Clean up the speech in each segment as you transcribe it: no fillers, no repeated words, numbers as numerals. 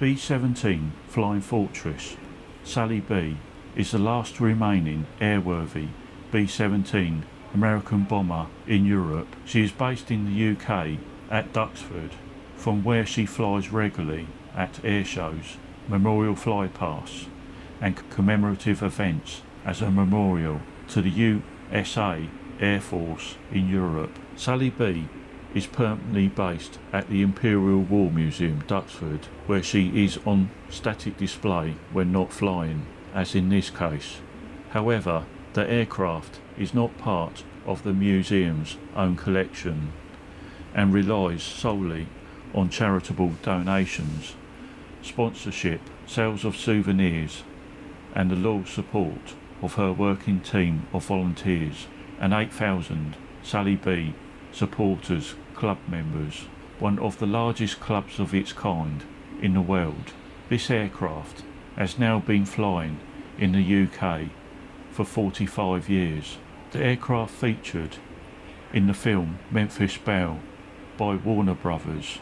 B17 Flying Fortress Sally B is the last remaining airworthy B-17 American bomber in Europe. She is based in the UK at Duxford, from where she flies regularly at air shows, memorial flypasts and commemorative events as a memorial to the USA Air Force in Europe. Sally B is permanently based at the Imperial War Museum, Duxford, where she is on static display when not flying, as in this case. However, the aircraft is not part of the museum's own collection and relies solely on charitable donations, sponsorship, sales of souvenirs and the loyal support of her working team of volunteers and 8,000 Sally B supporters club members, one of the largest clubs of its kind in the world. This aircraft has now been flying in the UK for 45 years. The aircraft featured in the film Memphis Belle by Warner Brothers.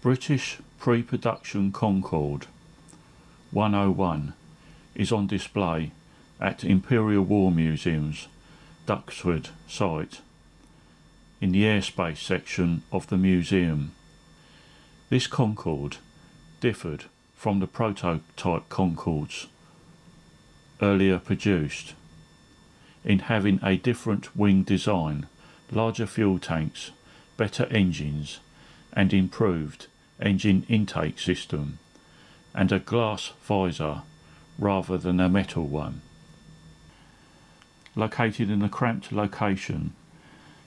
British pre-production Concorde 101 is on display at Imperial War Museum's Duxford site in the airspace section of the museum. This Concorde differed from the prototype Concordes earlier produced in having a different wing design, larger fuel tanks, better engines and improved engine intake system, and a glass visor rather than a metal one. Located in a cramped location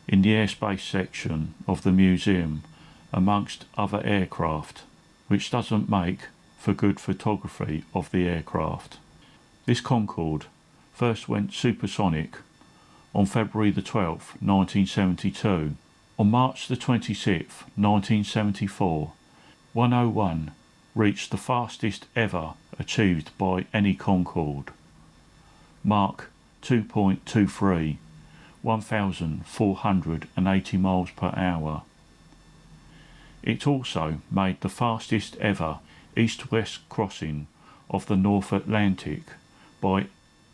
in the airspace section of the museum amongst other aircraft, which doesn't make for good photography of the aircraft. This Concorde first went supersonic on February the 12th, 1972. On March the 26th, 1974, 101 reached the fastest ever achieved by any Concorde, Mach 2.23, 1,480 miles per hour. It also made the fastest ever east-west crossing of the North Atlantic by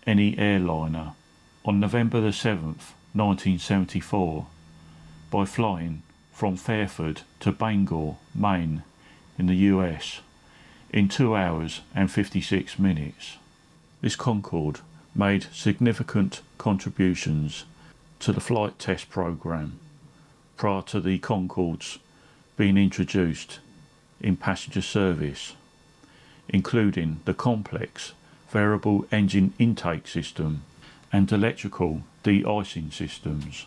any airliner on November the 7th, 1974, by flying from Fairford to Bangor, Maine, in the US, in 2 hours and 56 minutes. This Concorde made significant contributions to the flight test program prior to the Concordes being introduced in passenger service, including the complex variable engine intake system and electrical de-icing systems.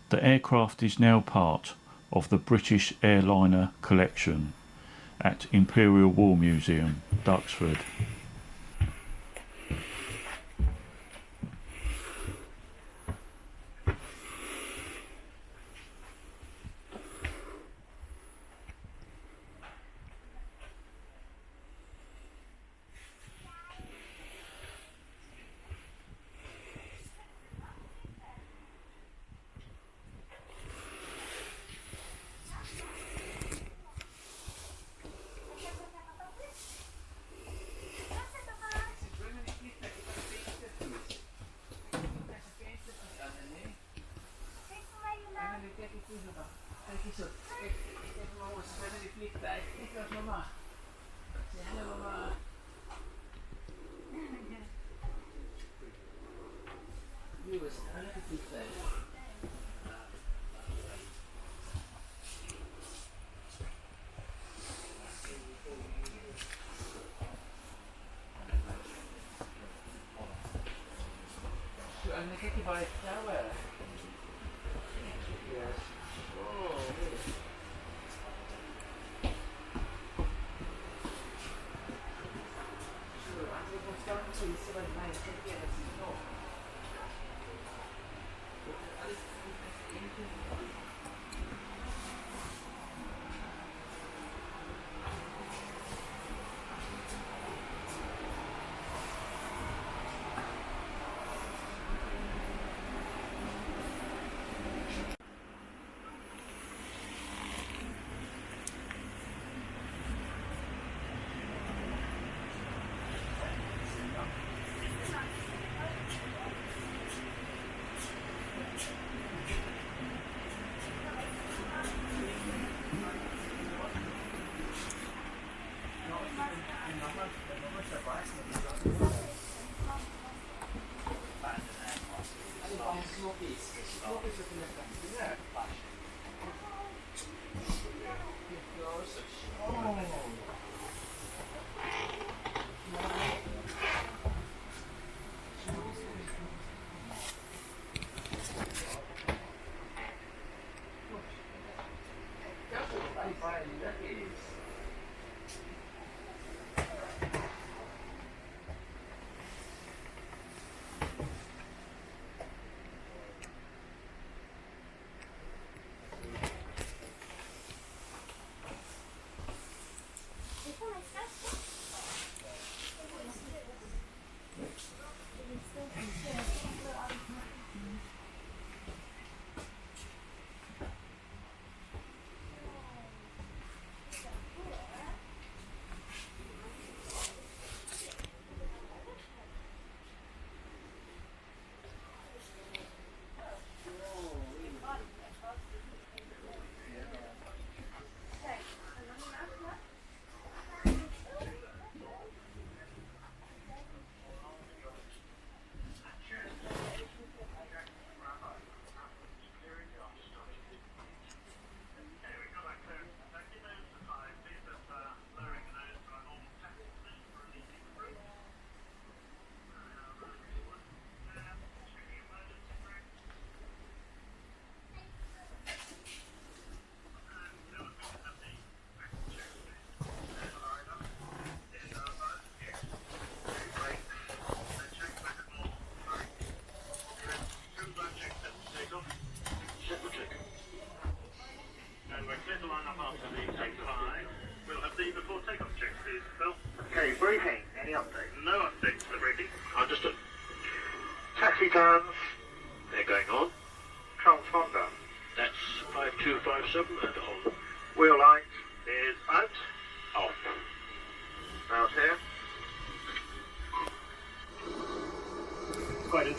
The aircraft is now part of the British Airliner collection at Imperial War Museum, Duxford.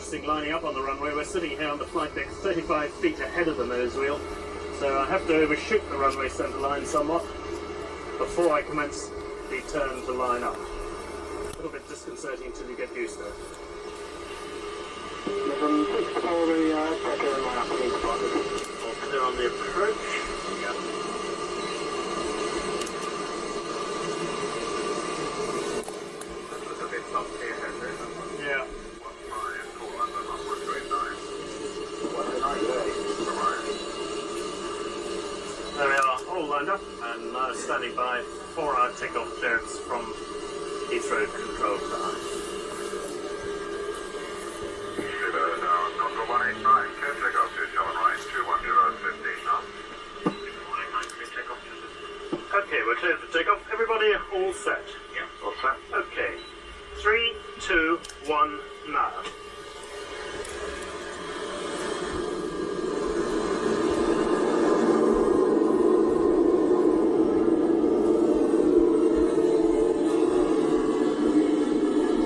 adjusting, lining up on the runway. We're sitting here on the flight deck 35 feet ahead of the nose wheel, so I have to overshoot the runway centre line somewhat before I commence the turn to line up. A little bit disconcerting until you get used to it. All clear on the approach. Yeah. Yeah. There we are, all lined up and standing by for our takeoff clearance from Heathrow Control Tower. Concord 189, clear takeoff to John Right, 210, 15 knots. Okay, we're cleared for takeoff. Everybody all set? Yeah, all set. Okay. 3, 2, 1, now.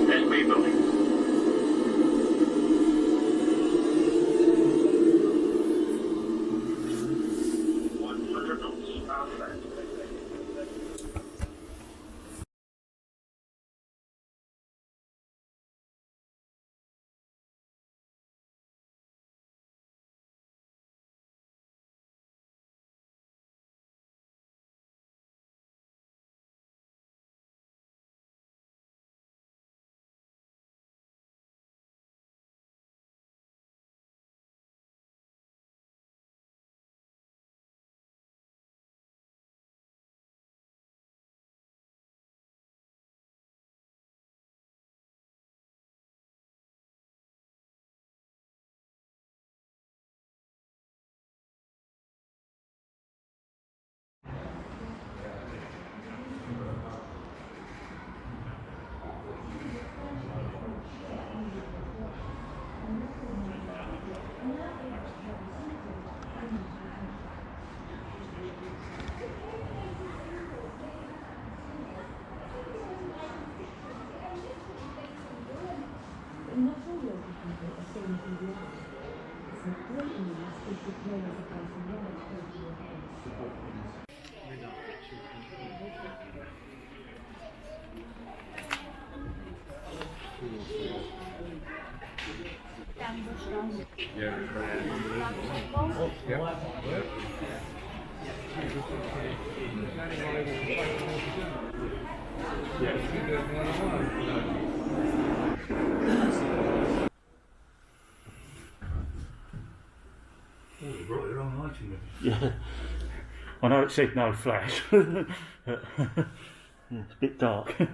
SB building. Oh, you brought your own lighting with you. Yeah. I know it said no flash. It's a bit dark. In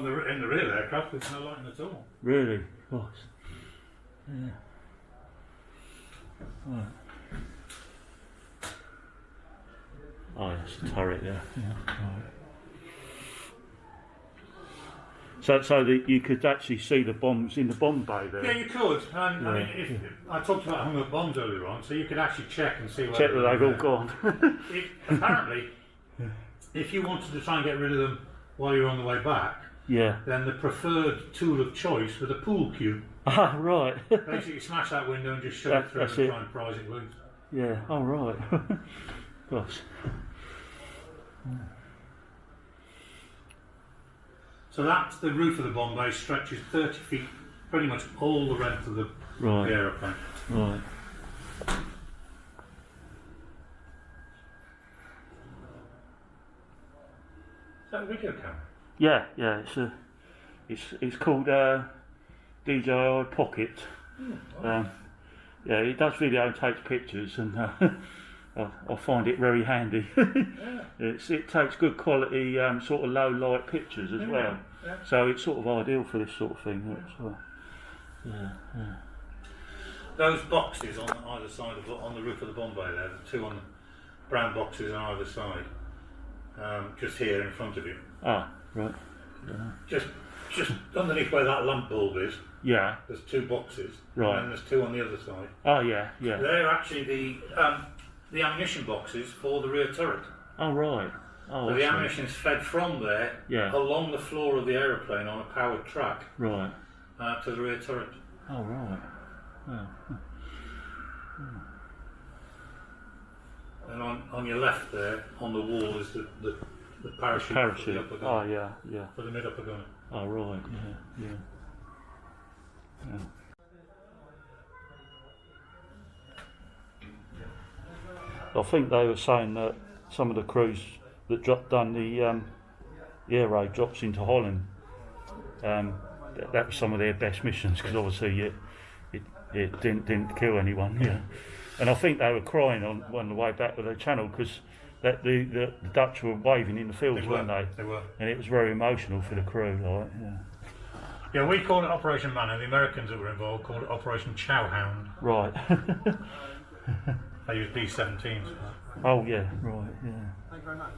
the real aircraft, there's no lighting at all. Really? Gosh. Yeah. Right. Oh, that's a turret there. Yeah. Right. So that you could actually see the bombs in the bomb bay there. Yeah, you could. And Yeah, I mean, I talked about hung up bombs earlier on, so you could actually check and see whether Check that they've all gone. Apparently, if you wanted to try and get rid of them while you're on the way back, Yeah. then the preferred tool of choice was a pool cue. Ah, right. Basically, smash that window and just shove it through and That's it. try and prise it loose. Yeah. Oh, right. Gosh. So that's the roof of the bomb bay, stretches 30 feet, pretty much all the length of the Right. aeroplane. Right. Is that a video camera? Yeah. Yeah. It's called DJI Pocket. Yeah, it does video and takes pictures, and I find it very handy. It takes good quality, sort of low light pictures as well. Yeah. So it's sort of ideal for this sort of thing. Yeah. Those boxes on either side on the roof of the bomb bay there, the two on the brown boxes on either side, just here in front of you. Ah, right. Just underneath where that lamp bulb is, Yeah. there's two boxes, Right. and then there's two on the other side. Oh, yeah. They're actually the ammunition boxes for the rear turret. Oh, right. Oh, So the excellent. ammunition is fed from there Yeah. along the floor of the aeroplane on a powered track Right. to the rear turret. Oh right. Oh. And on your left there, on the wall, is the parachute. Parachute. For the upper gun, Oh yeah, yeah. for the mid upper gunner. Oh right, yeah. I think they were saying that some of the crews that done the air raid drops into Holland, that was some of their best missions, because obviously it didn't kill anyone. Yeah, and I think they were crying on the way back to the channel, because the Dutch were waving in the fields, weren't they? They were. And it was very emotional for the crew, like, yeah. Yeah, we called it Operation Manna. The Americans that were involved called it Operation Chowhound. Right. They used B17s for that. Oh yeah, right, yeah. Thank you very much.